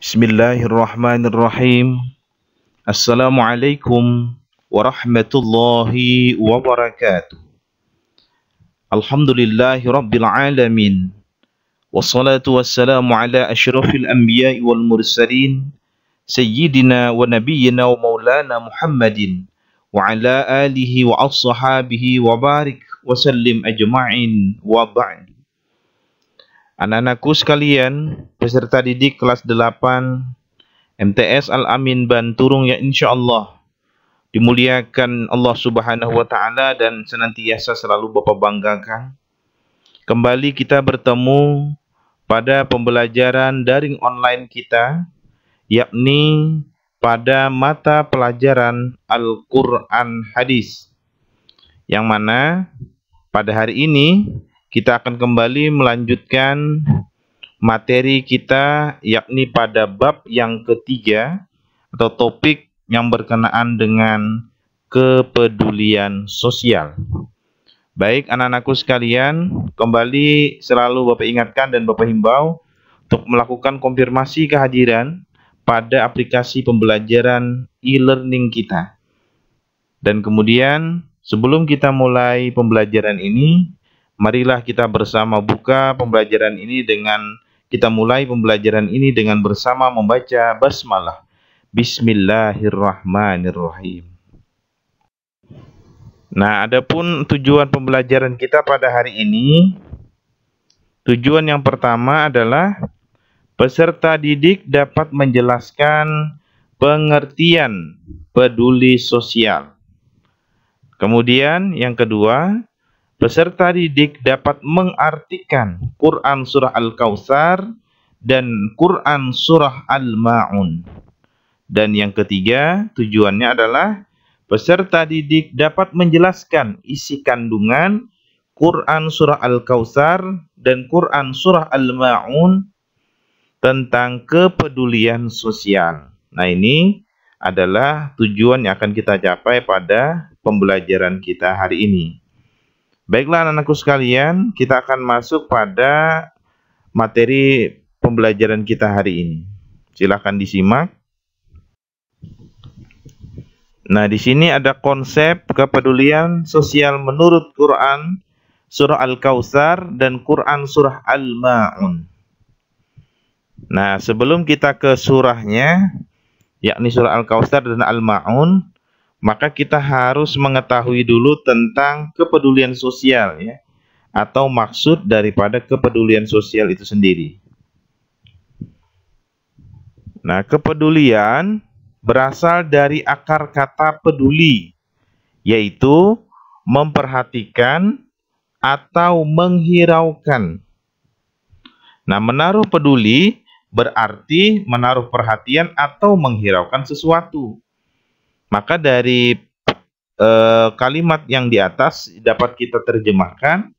Bismillahirrahmanirrahim. Assalamualaikum warahmatullahi wabarakatuh. Alhamdulillahi rabbil alamin. Wassalatu wassalamu ala asyrafil anbiya'i wal mursalin Sayyidina wa nabiyyina wa maulana Muhammadin wa ala alihi wa ashabihi wa barik wa sallim ajma'in wa ba'd. Anak-anakku sekalian, peserta didik kelas 8 MTS Al-Amin Banturung yang insyaallah dimuliakan Allah Subhanahu wa taala dan senantiasa selalu Bapak banggakan. Kembali kita bertemu pada pembelajaran daring online kita, yakni pada mata pelajaran Al-Qur'an Hadis. Yang mana pada hari ini kita akan kembali melanjutkan materi kita, yakni pada bab yang ketiga atau topik yang berkenaan dengan kepedulian sosial. Baik anak-anakku sekalian, kembali selalu Bapak ingatkan dan Bapak himbau untuk melakukan konfirmasi kehadiran pada aplikasi pembelajaran e-learning kita. Dan kemudian sebelum kita mulai pembelajaran ini, marilah kita bersama buka pembelajaran ini dengan kita mulai pembelajaran ini dengan bersama membaca basmalah. Bismillahirrahmanirrahim. Nah, adapun tujuan pembelajaran kita pada hari ini, tujuan yang pertama adalah peserta didik dapat menjelaskan pengertian peduli sosial. Kemudian yang kedua, peserta didik dapat mengartikan Quran Surah Al-Kautsar dan Quran Surah Al-Ma'un. Dan yang ketiga, tujuannya adalah peserta didik dapat menjelaskan isi kandungan Quran Surah Al-Kautsar dan Quran Surah Al-Ma'un tentang kepedulian sosial. Nah, ini adalah tujuan yang akan kita capai pada pembelajaran kita hari ini. Baiklah anak-anakku sekalian, kita akan masuk pada materi pembelajaran kita hari ini. Silakan disimak. Nah, di sini ada konsep kepedulian sosial menurut Quran Surah Al-Kautsar dan Quran Surah Al-Ma'un. Nah, sebelum kita ke surahnya, yakni Surah Al-Kautsar dan Al-Ma'un, maka kita harus mengetahui dulu tentang kepedulian sosial, ya, atau maksud daripada kepedulian sosial itu sendiri. Nah, kepedulian berasal dari akar kata peduli, yaitu memperhatikan atau menghiraukan. Nah, menaruh peduli berarti menaruh perhatian atau menghiraukan sesuatu. Maka dari kalimat yang di atas dapat kita terjemahkan,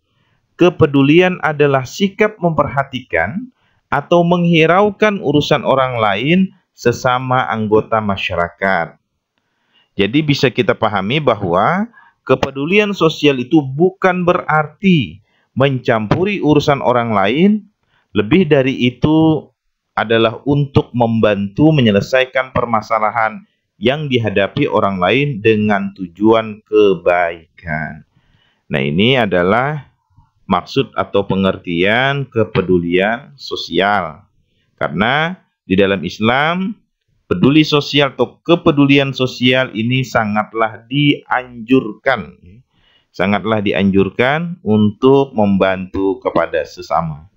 kepedulian adalah sikap memperhatikan atau menghiraukan urusan orang lain sesama anggota masyarakat. Jadi bisa kita pahami bahwa kepedulian sosial itu bukan berarti mencampuri urusan orang lain, lebih dari itu adalah untuk membantu menyelesaikan permasalahan yang dihadapi orang lain dengan tujuan kebaikan. Nah, ini adalah maksud atau pengertian kepedulian sosial. Karena di dalam Islam, peduli sosial atau kepedulian sosial ini sangatlah dianjurkan. Sangatlah dianjurkan untuk membantu kepada sesama.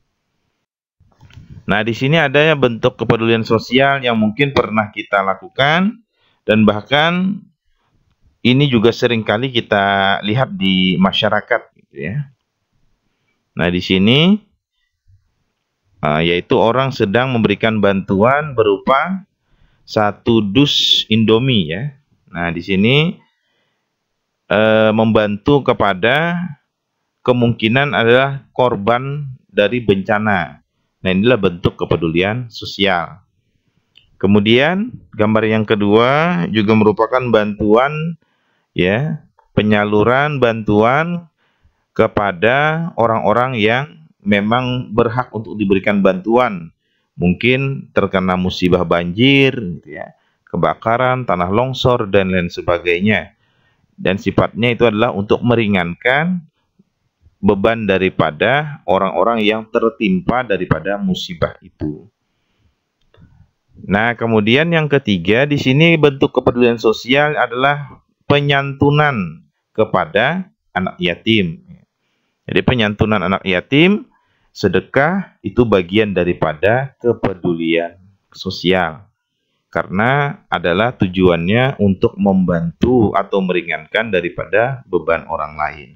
Nah, di sini ada bentuk kepedulian sosial yang mungkin pernah kita lakukan, dan bahkan ini juga seringkali kita lihat di masyarakat, gitu ya. Nah, di sini yaitu orang sedang memberikan bantuan berupa 1 dus Indomie, ya. Nah, di sini membantu kepada kemungkinan adalah korban dari bencana. Nah, inilah bentuk kepedulian sosial. Kemudian gambar yang kedua juga merupakan bantuan, ya, penyaluran bantuan kepada orang-orang yang memang berhak untuk diberikan bantuan, mungkin terkena musibah banjir, gitu ya, kebakaran, tanah longsor, dan lain sebagainya. Dan sifatnya itu adalah untuk meringankan beban daripada orang-orang yang tertimpa daripada musibah itu. Nah, kemudian yang ketiga, di sini bentuk kepedulian sosial adalah penyantunan kepada anak yatim. Jadi penyantunan anak yatim, sedekah itu bagian daripada kepedulian sosial. Karena adalah tujuannya untuk membantu atau meringankan daripada beban orang lain.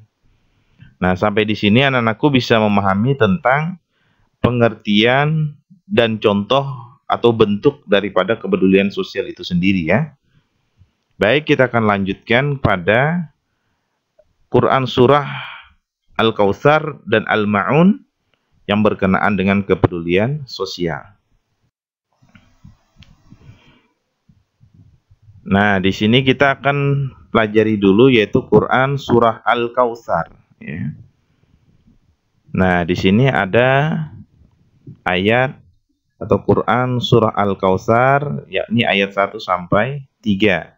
Nah, sampai di sini anak-anakku bisa memahami tentang pengertian dan contoh atau bentuk daripada kepedulian sosial itu sendiri ya. Baik, kita akan lanjutkan pada Quran surah Al-Kautsar dan Al-Ma'un yang berkenaan dengan kepedulian sosial. Nah, di sini kita akan pelajari dulu yaitu Quran surah Al-Kautsar ya. Nah, di sini ada ayat atau Quran surah Al-Kautsar, yakni ayat 1 sampai 3.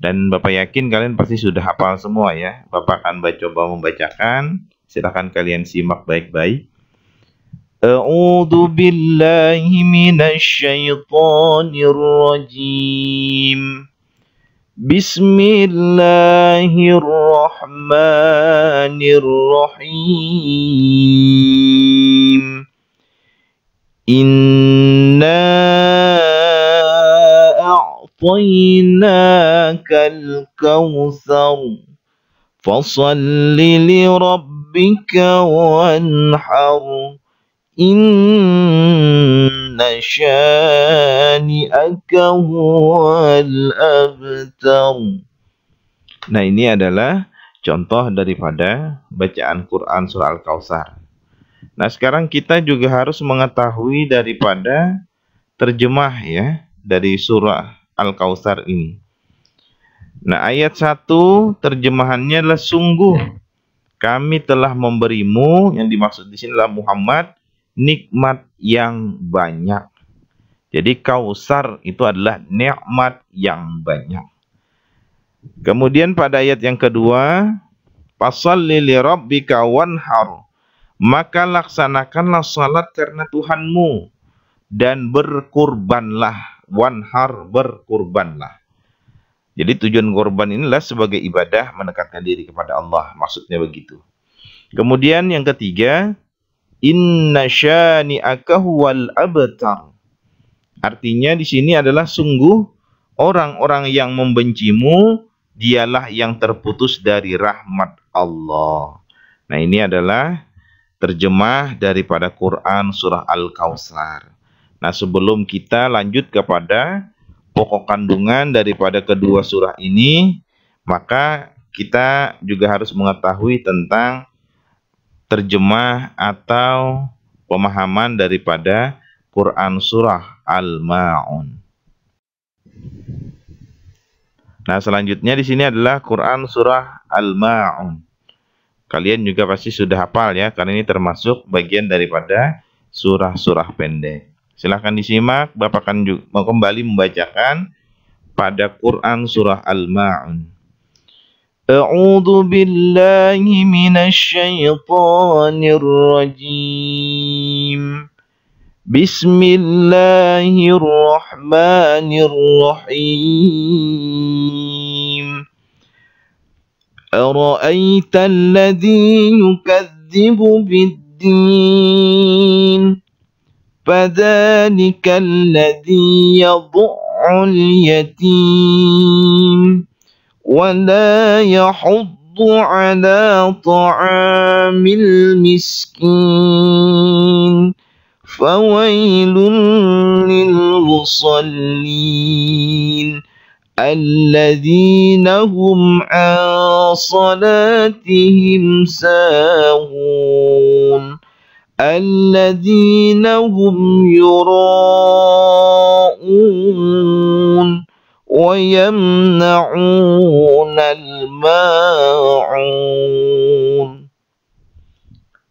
Dan Bapak yakin kalian pasti sudah hafal semua ya. Bapak akan coba membacakan. Silakan kalian simak baik-baik. A'udzu billahi minasyaitonir rajim. Bismillahirrahmanirrahim. Inna a'tainakal kautsar fasalli li rabbika wanhar inna syani'aka huwal abtar. Nah, ini adalah contoh daripada bacaan Quran surah Al-Kautsar. Nah, sekarang kita juga harus mengetahui daripada terjemah ya dari surah Al-Kautsar ini. Nah, ayat 1 terjemahannya adalah sungguh kami telah memberimu, yang dimaksud di sini adalah Muhammad, nikmat yang banyak. Jadi Kautsar itu adalah nikmat yang banyak. Kemudian pada ayat yang kedua, fashalli li rabbika wanhar, maka laksanakanlah salat karena Tuhanmu dan berkurbanlah. Wanhar, berkurbanlah. Jadi tujuan kurban inilah sebagai ibadah mendekatkan diri kepada Allah, maksudnya begitu. Kemudian yang ketiga, inna syani'aka huwal abtar. Artinya di sini adalah sungguh orang-orang yang membencimu dialah yang terputus dari rahmat Allah. Nah, ini adalah terjemah daripada Quran surah Al-Kautsar. Nah, sebelum kita lanjut kepada pokok kandungan daripada kedua surah ini, maka kita juga harus mengetahui tentang terjemah atau pemahaman daripada Quran surah Al-Ma'un. Nah, selanjutnya di sini adalah Quran surah Al-Ma'un. Kalian juga pasti sudah hafal ya, karena ini termasuk bagian daripada surah-surah pendek. Silahkan disimak, Bapak akan mau kembali membacakan pada Quran surah Al-Ma'un. A'udzu billahi minasyaitonir rajim. Bismillahirrahmanirrahim. Ara'aita alladhi yukadzibu bid-din, fadzalika alladhi yad'ul yatim wa la yahuddu ala ta'amil miskin. Fawailun lil musallin alladzina hum an salatihim sahun alladzina hum yura'un wa yamna'un al-ma'un.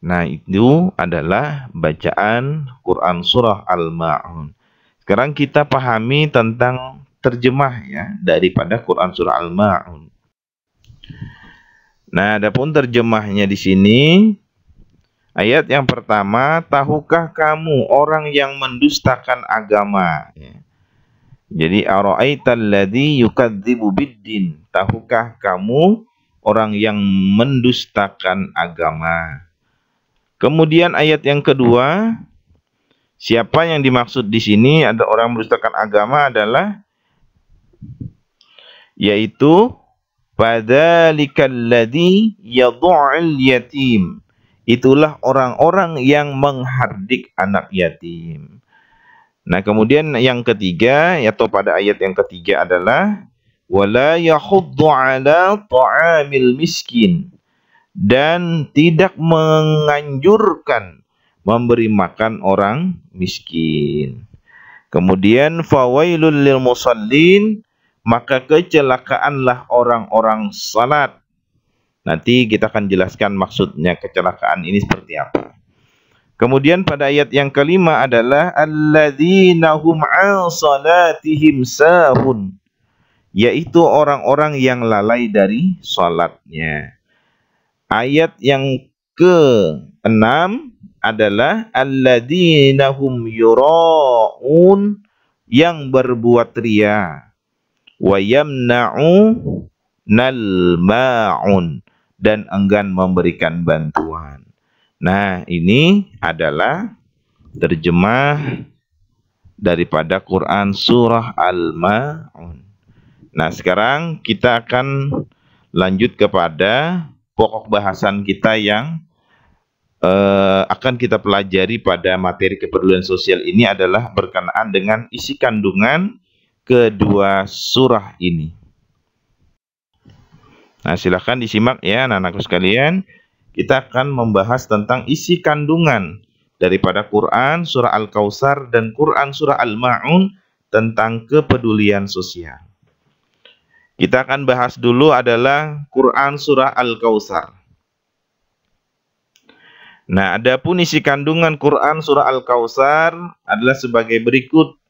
Nah, Nah, itu adalah bacaan Quran surah Al-Ma'un. Sekarang kita pahami tentang terjemah ya daripada Quran surah Al-Ma'un. Nah, adapun terjemahnya di sini ayat yang pertama, tahukah kamu orang yang mendustakan agama? Ya. Jadi ara'aital ladzi yukadzibu biddin. Tahukah kamu orang yang mendustakan agama? Kemudian ayat yang kedua, siapa yang dimaksud di sini ada orang mendustakan agama adalah yaitu padzalikal ladzi yad'ul yatim. Itulah orang-orang yang menghardik anak yatim. Nah, kemudian yang ketiga atau pada ayat yang ketiga adalah wala yahuddu ala ta'amil miskin. Dan tidak menganjurkan memberi makan orang miskin. Kemudian fawailul lil musallin, maka kecelakaanlah orang-orang salat. Nanti kita akan jelaskan maksudnya kecelakaan ini seperti apa. Kemudian pada ayat yang kelima adalah alladzina hum 'an salatihim sahun, yaitu orang-orang yang lalai dari salatnya. Ayat yang ke-6 adalah alladzina hum yura'un, yang berbuat riya, wa yamna'unal ma'un, dan enggan memberikan bantuan. Nah, ini adalah terjemah daripada Quran surah Al-Ma'un. Nah, sekarang kita akan lanjut kepada pokok bahasan kita yang akan kita pelajari pada materi kepedulian sosial ini adalah berkenaan dengan isi kandungan kedua surah ini. Nah, silahkan disimak ya anak-anakku sekalian. Kita akan membahas tentang isi kandungan daripada Quran surah Al-Kautsar dan Quran surah Al-Ma'un tentang kepedulian sosial. Kita akan bahas dulu adalah Quran surah Al-Kautsar. Nah, adapun isi kandungan Quran surah Al-Kautsar adalah sebagai berikut.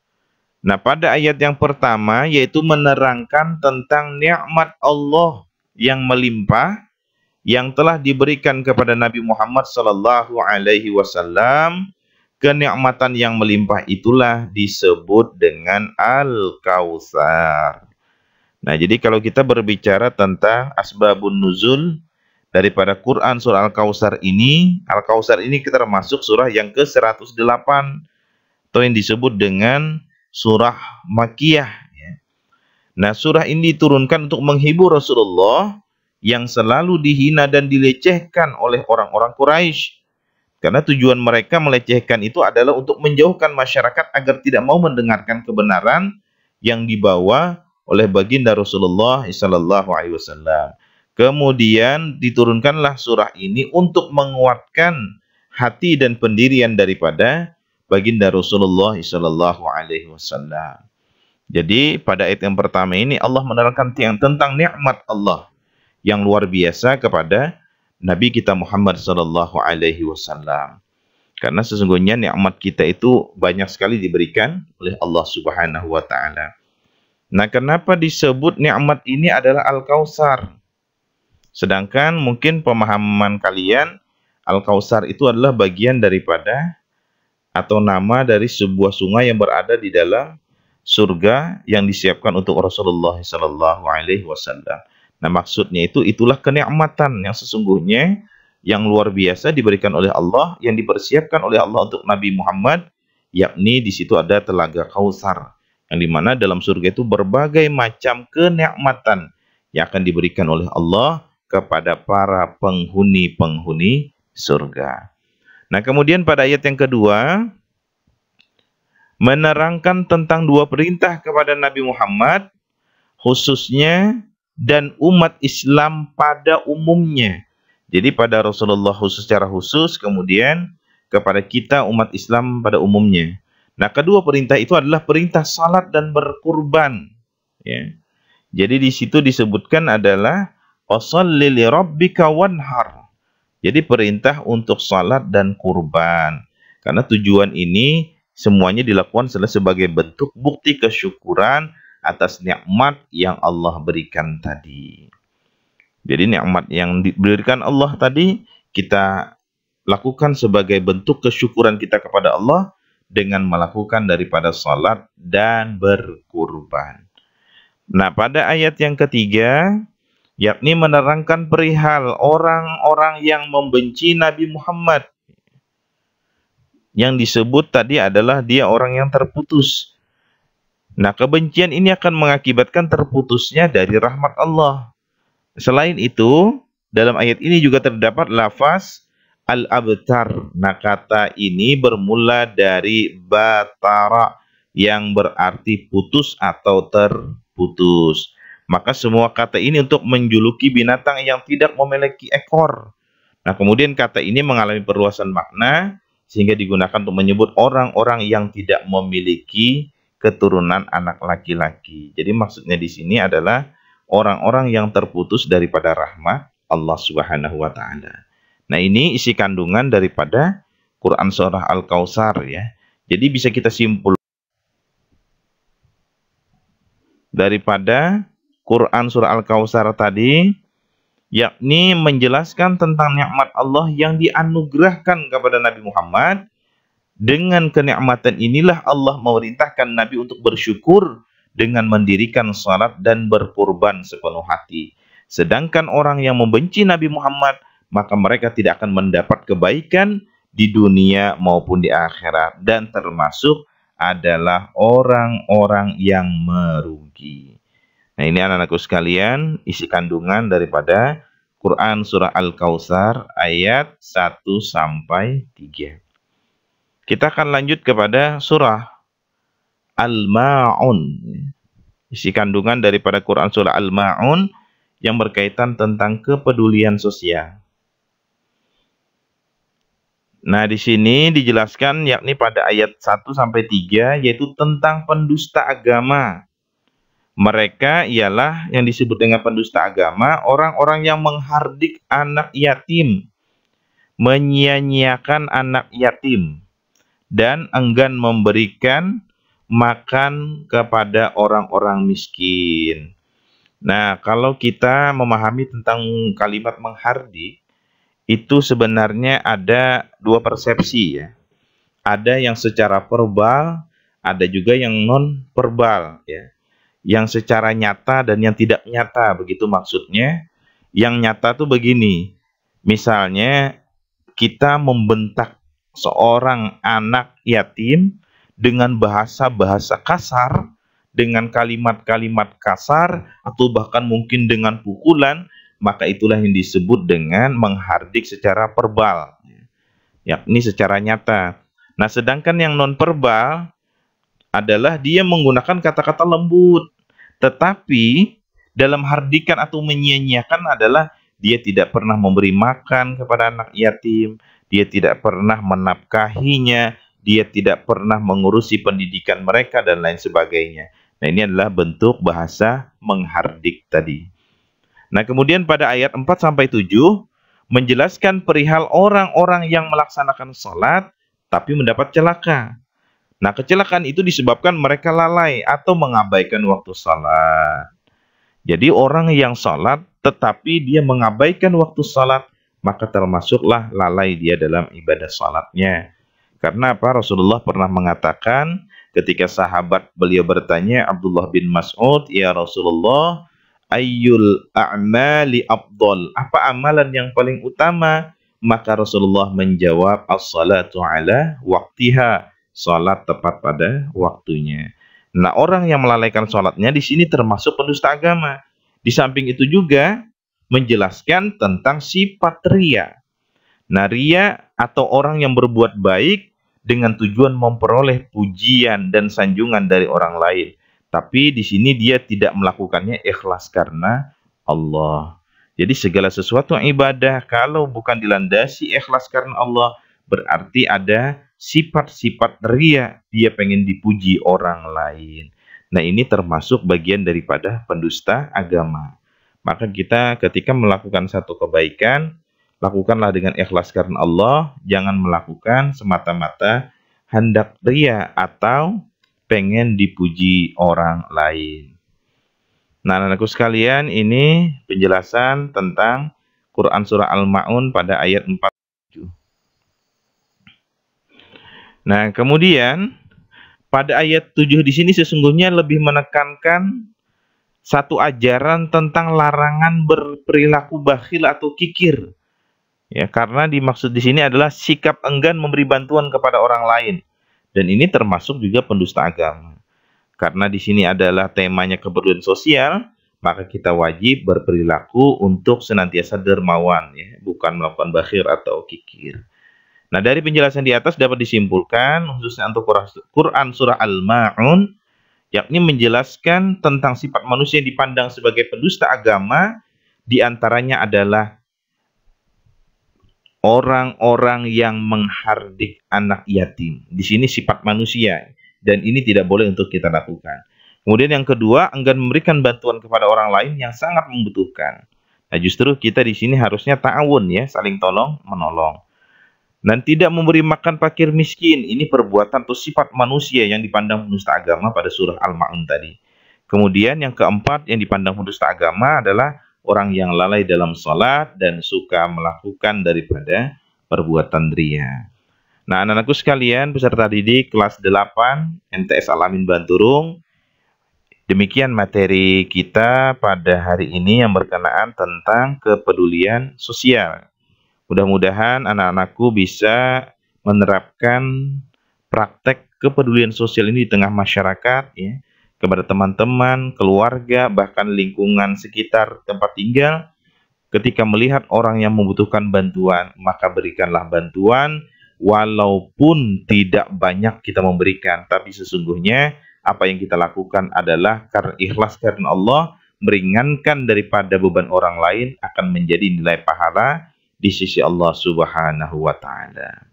Nah, pada ayat yang pertama yaitu menerangkan tentang nikmat Allah yang melimpah yang telah diberikan kepada Nabi Muhammad sallallahu alaihi wasallam. Kenikmatan yang melimpah itulah disebut dengan Al-Kautsar. Nah, jadi kalau kita berbicara tentang asbabun nuzul daripada Quran surah Al-Kautsar ini kita termasuk surah yang ke-108 atau yang disebut dengan surah Makkiyah. Nah, surah ini diturunkan untuk menghibur Rasulullah yang selalu dihina dan dilecehkan oleh orang-orang Quraisy. Karena tujuan mereka melecehkan itu adalah untuk menjauhkan masyarakat agar tidak mau mendengarkan kebenaran yang dibawa oleh baginda Rasulullah SAW. Kemudian diturunkanlah surah ini untuk menguatkan hati dan pendirian daripada baginda Rasulullah SAW. Jadi pada ayat yang pertama ini Allah menerangkan tentang nikmat Allah yang luar biasa kepada Nabi kita Muhammad SAW. Karena sesungguhnya nikmat kita itu banyak sekali diberikan oleh Allah Subhanahu wa taala. Nah, kenapa disebut nikmat ini adalah Al-Kautsar? Sedangkan mungkin pemahaman kalian Al-Kautsar itu adalah bagian daripada atau nama dari sebuah sungai yang berada di dalam surga yang disiapkan untuk Rasulullah SAW. Nah, maksudnya itulah kenikmatan yang sesungguhnya yang luar biasa diberikan oleh Allah, yang dipersiapkan oleh Allah untuk Nabi Muhammad, yakni di situ ada telaga Kautsar, yang dimana dalam surga itu berbagai macam kenikmatan yang akan diberikan oleh Allah kepada para penghuni-penghuni surga. Nah, kemudian pada ayat yang kedua menerangkan tentang dua perintah kepada Nabi Muhammad khususnya dan umat Islam pada umumnya. Jadi pada Rasulullah secara khusus, kemudian kepada kita umat Islam pada umumnya. Nah, kedua perintah itu adalah perintah salat dan berkurban. Ya. Jadi di situ disebutkan adalah washolli li rabbika wanhar. Jadi perintah untuk salat dan kurban. Karena tujuan ini semuanya dilakukan sebagai bentuk bukti kesyukuran atas nikmat yang Allah berikan tadi. Jadi nikmat yang diberikan Allah tadi kita lakukan sebagai bentuk kesyukuran kita kepada Allah dengan melakukan daripada salat dan berkurban. Nah, pada ayat yang ketiga, yakni menerangkan perihal orang-orang yang membenci Nabi Muhammad. Yang disebut tadi adalah dia orang yang terputus. Nah, kebencian ini akan mengakibatkan terputusnya dari rahmat Allah. Selain itu, dalam ayat ini juga terdapat lafaz al-abtar. Nah, kata ini bermula dari batara yang berarti putus atau terputus. Maka semua kata ini untuk menjuluki binatang yang tidak memiliki ekor. Nah, kemudian kata ini mengalami perluasan makna sehingga digunakan untuk menyebut orang-orang yang tidak memiliki keturunan anak laki-laki. Jadi maksudnya di sini adalah orang-orang yang terputus daripada rahmat Allah Subhanahu wa taala. Nah, ini isi kandungan daripada Quran surah Al-Kautsar ya. Jadi bisa kita simpul daripada Quran surah Al-Kautsar tadi, yakni menjelaskan tentang nikmat Allah yang dianugerahkan kepada Nabi Muhammad. Dengan kenikmatan inilah Allah memerintahkan Nabi untuk bersyukur dengan mendirikan salat dan berkurban sepenuh hati. Sedangkan orang yang membenci Nabi Muhammad, maka mereka tidak akan mendapat kebaikan di dunia maupun di akhirat, dan termasuk adalah orang-orang yang merugi. Nah, ini anak-anakku sekalian, isi kandungan daripada Quran surah Al-Kautsar ayat 1 sampai 3. Kita akan lanjut kepada surah Al-Ma'un. Isi kandungan daripada Quran surah Al-Ma'un yang berkaitan tentang kepedulian sosial. Nah, di sini dijelaskan yakni pada ayat 1 sampai 3 yaitu tentang pendusta agama. Mereka ialah yang disebut dengan pendusta agama, orang-orang yang menghardik anak yatim, menyia-nyiakan anak yatim, dan enggan memberikan makan kepada orang-orang miskin. Nah, kalau kita memahami tentang kalimat menghardik, itu sebenarnya ada dua persepsi ya. Ada yang secara verbal, ada juga yang non-verbal ya. Yang secara nyata dan yang tidak nyata, begitu maksudnya. Yang nyata tuh begini, misalnya kita membentak seorang anak yatim dengan bahasa-bahasa kasar, dengan kalimat-kalimat kasar, atau bahkan mungkin dengan pukulan, maka itulah yang disebut dengan menghardik secara verbal, yakni secara nyata. Nah, sedangkan yang non-verbal adalah dia menggunakan kata-kata lembut, tetapi dalam hardikan atau menyia-nyiakan adalah dia tidak pernah memberi makan kepada anak yatim, dia tidak pernah menafkahinya, dia tidak pernah mengurusi pendidikan mereka, dan lain sebagainya. Nah, ini adalah bentuk bahasa menghardik tadi. Nah, kemudian pada ayat 4-7 menjelaskan perihal orang-orang yang melaksanakan sholat tapi mendapat celaka. Nah, kecelakaan itu disebabkan mereka lalai atau mengabaikan waktu salat. Jadi orang yang salat tetapi dia mengabaikan waktu salat, maka termasuklah lalai dia dalam ibadah salatnya. Karena apa? Rasulullah pernah mengatakan ketika sahabat beliau bertanya, Abdullah bin Mas'ud, "Ya Rasulullah, ayyul a'mali afdal? Apa amalan yang paling utama?" Maka Rasulullah menjawab, "As-salatu ala waqtiha." Salat tepat pada waktunya. Nah, orang yang melalaikan salatnya di sini termasuk pendusta agama. Di samping itu juga menjelaskan tentang sifat riya. Nah, riya atau orang yang berbuat baik dengan tujuan memperoleh pujian dan sanjungan dari orang lain. Tapi di sini dia tidak melakukannya ikhlas karena Allah. Jadi segala sesuatu ibadah kalau bukan dilandasi ikhlas karena Allah, berarti ada sifat-sifat riya, dia pengen dipuji orang lain. Nah, ini termasuk bagian daripada pendusta agama. Maka kita ketika melakukan satu kebaikan, lakukanlah dengan ikhlas karena Allah, jangan melakukan semata-mata hendak ria atau pengen dipuji orang lain. Nah, anak-anakku sekalian, ini penjelasan tentang Quran surah Al-Ma'un pada ayat 47. Nah, kemudian pada ayat 7 di sini sesungguhnya lebih menekankan satu ajaran tentang larangan berperilaku bakhil atau kikir. Ya, karena dimaksud di sini adalah sikap enggan memberi bantuan kepada orang lain. Dan ini termasuk juga pendusta agama. Karena di sini adalah temanya kepedulian sosial, maka kita wajib berperilaku untuk senantiasa dermawan, ya, bukan melakukan bakhil atau kikir. Nah, dari penjelasan di atas dapat disimpulkan, khususnya untuk Quran surah Al-Ma'un, yakni menjelaskan tentang sifat manusia yang dipandang sebagai pendusta agama, diantaranya adalah orang-orang yang menghardik anak yatim. Di sini sifat manusia, dan ini tidak boleh untuk kita lakukan. Kemudian yang kedua, enggan memberikan bantuan kepada orang lain yang sangat membutuhkan. Nah, justru kita di sini harusnya ta'awun, ya, saling tolong menolong. Dan tidak memberi makan fakir miskin. Ini perbuatan atau sifat manusia yang dipandang pendusta agama pada surah Al-Ma'un tadi. Kemudian yang keempat yang dipandang pendusta agama adalah orang yang lalai dalam sholat dan suka melakukan daripada perbuatan ria. Nah, anak-anakku sekalian, peserta didik kelas 8 MTS Al-Amin Banturung, demikian materi kita pada hari ini yang berkenaan tentang kepedulian sosial. Mudah-mudahan anak-anakku bisa menerapkan praktek kepedulian sosial ini di tengah masyarakat, ya, kepada teman-teman, keluarga, bahkan lingkungan sekitar tempat tinggal. Ketika melihat orang yang membutuhkan bantuan, maka berikanlah bantuan, walaupun tidak banyak kita memberikan, tapi sesungguhnya apa yang kita lakukan adalah karena ikhlas karena Allah, meringankan daripada beban orang lain, akan menjadi nilai pahala di sisi Allah Subhanahu wa Ta'ala.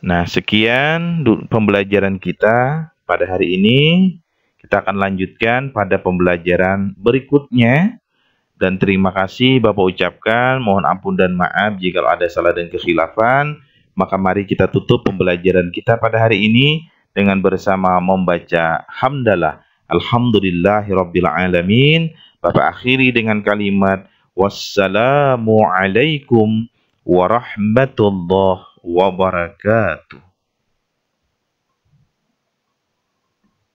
Nah, sekian pembelajaran kita pada hari ini. Kita akan lanjutkan pada pembelajaran berikutnya. Dan terima kasih Bapak ucapkan. Mohon ampun dan maaf jika ada salah dan kekhilafan. Maka mari kita tutup pembelajaran kita pada hari ini dengan bersama membaca hamdalah. Alhamdulillahirabbil alamin. Bapak akhiri dengan kalimat wassalamualaikum warahmatullahi wabarakatuh.